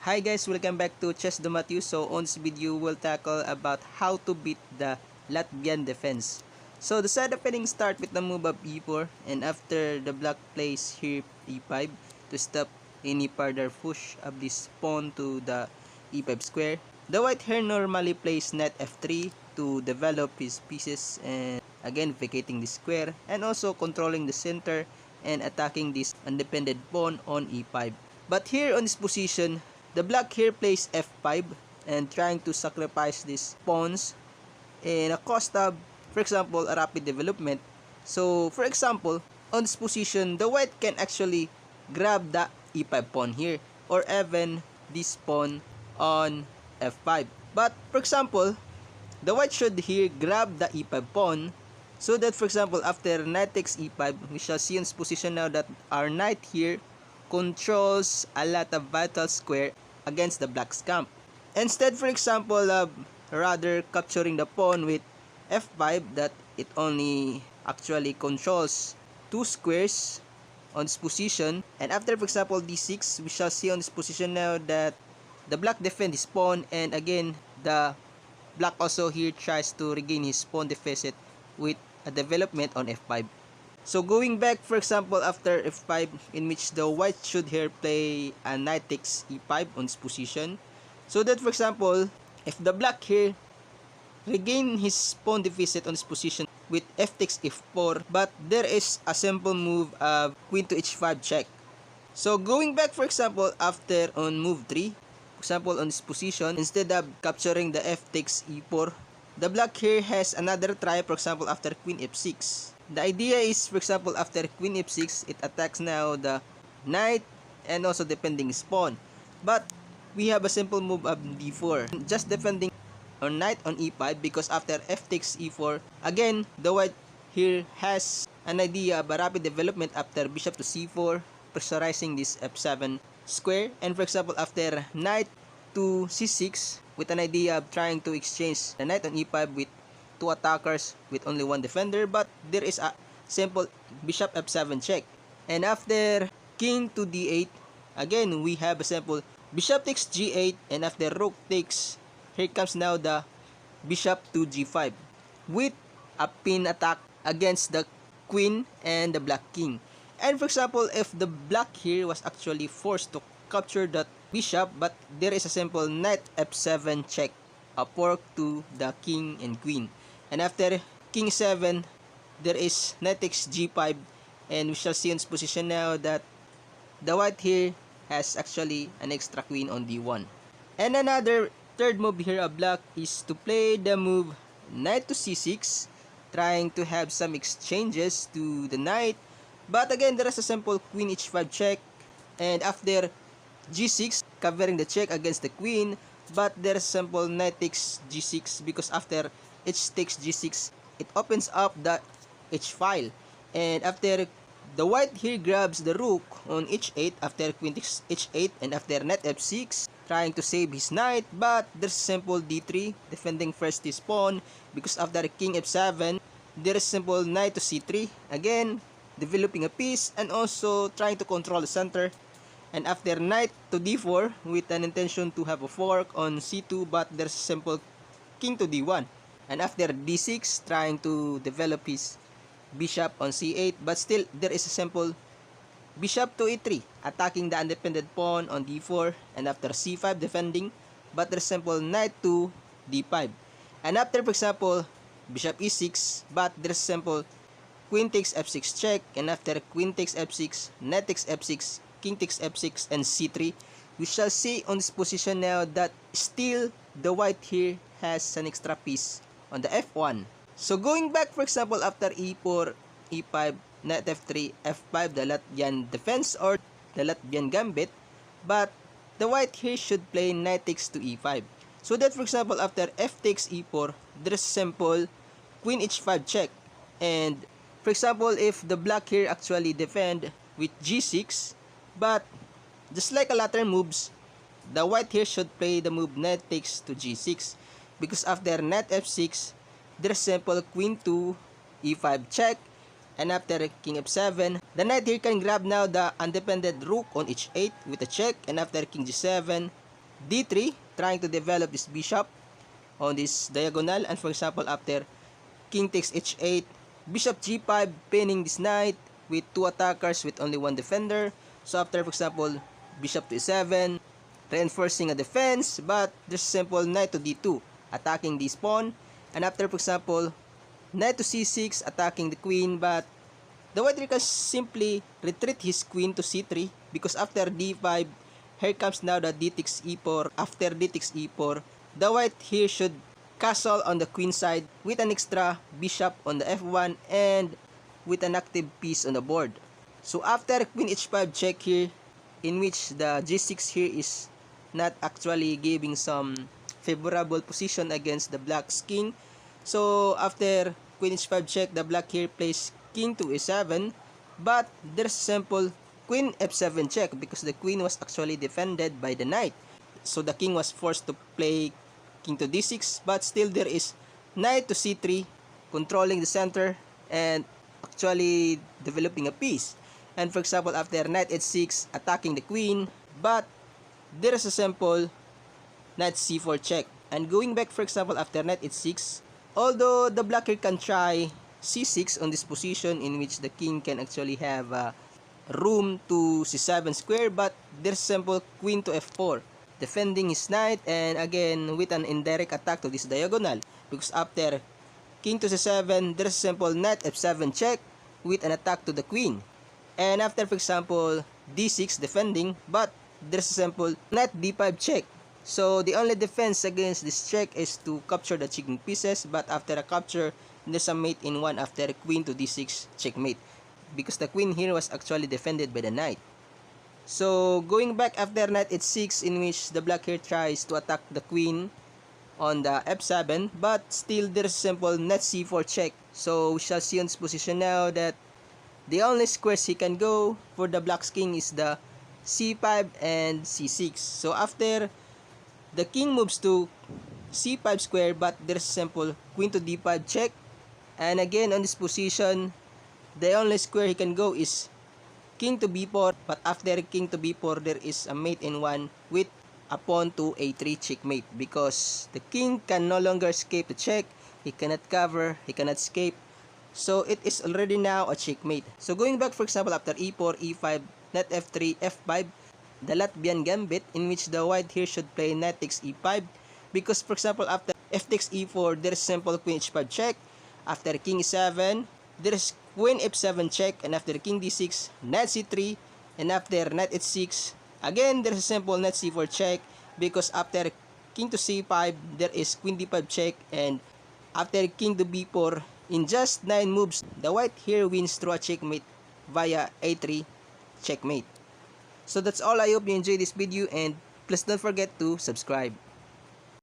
Hi guys, welcome back to Chess Matthew. So on this video, we'll tackle about how to beat the Latvian defense. So the side opening start with the move of e4, and after the black plays here e5 to stop any further push of this pawn to the e5 square. The white here normally plays knight f3 to develop his pieces and again vacating the square and also controlling the center and attacking this independent pawn on e5. But here on this position, the black here plays f5 and trying to sacrifice these pawns in a cost of, for example, a rapid development. So, for example, on this position, the white can actually grab the e5 pawn here or even this pawn on f5. But, for example, the white should here grab the e5 pawn so that, for example, after knight takes e5, we shall see in this position now that our knight here controls a lot of vital square against the black's camp. Instead, for example, of rather capturing the pawn with f5, that it only actually controls two squares on this position. And after, for example, d6, we shall see on this position now that the black defends his pawn, and again, the black also here tries to regain his pawn deficit with a development on f5. So going back, for example, after f5, in which the white should here play a knight takes e5 on this position. So that, for example, if the black here regain his pawn deficit on this position with f takes f4, but there is a simple move of queen to h5 check. So going back, for example, after on move 3, for example, on this position, instead of capturing the f takes e4, the black here has another try, for example, after queen f6. The idea is, for example, after queen f6, it attacks now the knight and also defending his pawn. But we have a simple move of d4, just defending on knight on e5, because after f takes e4, again, the white here has an idea of a rapid development after bishop to c4, pressurizing this f7 square. And for example, after knight to c6, with an idea of trying to exchange the knight on e5 with two attackers with only one defender, but there is a simple bishop f7 check. And after king to d8, again we have a simple bishop takes g8, and after rook takes, here comes now the bishop to g5 with a pin attack against the queen and the black king. And for example, if the black here was actually forced to capture that bishop, but there is a simple knight f7 check, a fork to the king and queen. And after king 7, there is knight takes g5, and we shall see in this position now that the white here has actually an extra queen on d1. And another third move here of black is to play the move knight to c6, trying to have some exchanges to the knight. But again, there is a simple queen h5 check, and after g6, covering the check against the queen, but there is a simple knight takes g6, because after h takes g6, it opens up the h file. And after the white here grabs the rook on h8, after queen takes h8, and after knight f6, trying to save his knight, but there's simple d3, defending first his pawn, because after king f7, there is simple knight to c3, again developing a piece and also trying to control the center. And after knight to d4, with an intention to have a fork on c2, but there's simple king to d1. And after d6, trying to develop his bishop on c8, but still there is a simple bishop to e3, attacking the independent pawn on d4. And after c5, defending, but there's simple knight to d5. And after, for example, bishop e6, but there's simple queen takes f6 check, and after queen takes f6, knight takes f6, king takes f6, and c3, we shall see on this position now that still the white here has an extra piece on the f1. So going back, for example, after e4, e5, knight f3, f5, the Latvian defense or the Latvian Gambit, but the white here should play knight takes to e5. So that, for example, after f takes e4, there's simple queen h5 check. And for example, if the black here actually defend with g6, but just like a latter moves, the white here should play the move knight takes to g6, because after knight f6, there's simple queen to e5 check, and after king f7, the knight here can grab now the independent rook on h8 with a check, and after king g7, d3, trying to develop this bishop on this diagonal. And for example, after king takes h8, bishop g5, pinning this knight with two attackers with only one defender. So after, for example, bishop to e7, reinforcing a defense, but there's simple knight to d2, attacking this pawn. And after, for example, knight to c6, attacking the queen, but the white can simply retreat his queen to c3 because after d5, here comes now the d takes e4. After d takes e4, the white here should castle on the queen side with an extra bishop on the f1 and with an active piece on the board. So after queen h5 check here, in which the g6 here is not actually giving some favorable position against the black's king. So after queen h5 check, the black here plays king to e7, but there's simple queen f7 check because the queen was actually defended by the knight. So the king was forced to play king to d6, but still there is knight to c3 controlling the center and actually developing a piece. And for example, after knight h6 attacking the queen, but there is a simple knight c4 check. And going back, for example, after knight h6, although the black here can try c6 on this position in which the king can actually have room to c7 square, but there's simple queen to f4 defending his knight, and again with an indirect attack to this diagonal because after king to c7, there's simple knight f7 check with an attack to the queen. And after, for example, d6 defending, but there's a simple knight d5 check. So the only defense against this check is to capture the chicken pieces, but after a capture, there's a mate in one after queen to d6 checkmate because the queen here was actually defended by the knight. So going back after knight h6, in which the black here tries to attack the queen on the f7, but still there's simple knight c4 check. So we shall see on this position now that the only squares he can go for the black's king is the c5 and c6. So after the king moves to c5 square, but there's simple queen to d5 check. And again on this position, the only square he can go is king to b4, but after king to b4, there is a mate in one with a pawn to a3 checkmate because the king can no longer escape the check. He cannot cover, he cannot escape. So it is already now a checkmate. So going back, for example, after e4, e5, knight f3, f5, the Latvian Gambit, in which the white here should play knight takes e5 because, for example, after f takes e4, there is simple queen h5 check. After king e7, there is queen f7 check, and after king d6, knight c3, and after knight h6, again there is a simple knight c4 check because after king to c5, there is queen d5 check, and after king to b4, in just 9 moves, the white here wins through a checkmate via a3 checkmate. So that's all. I hope you enjoyed this video, and please don't forget to subscribe.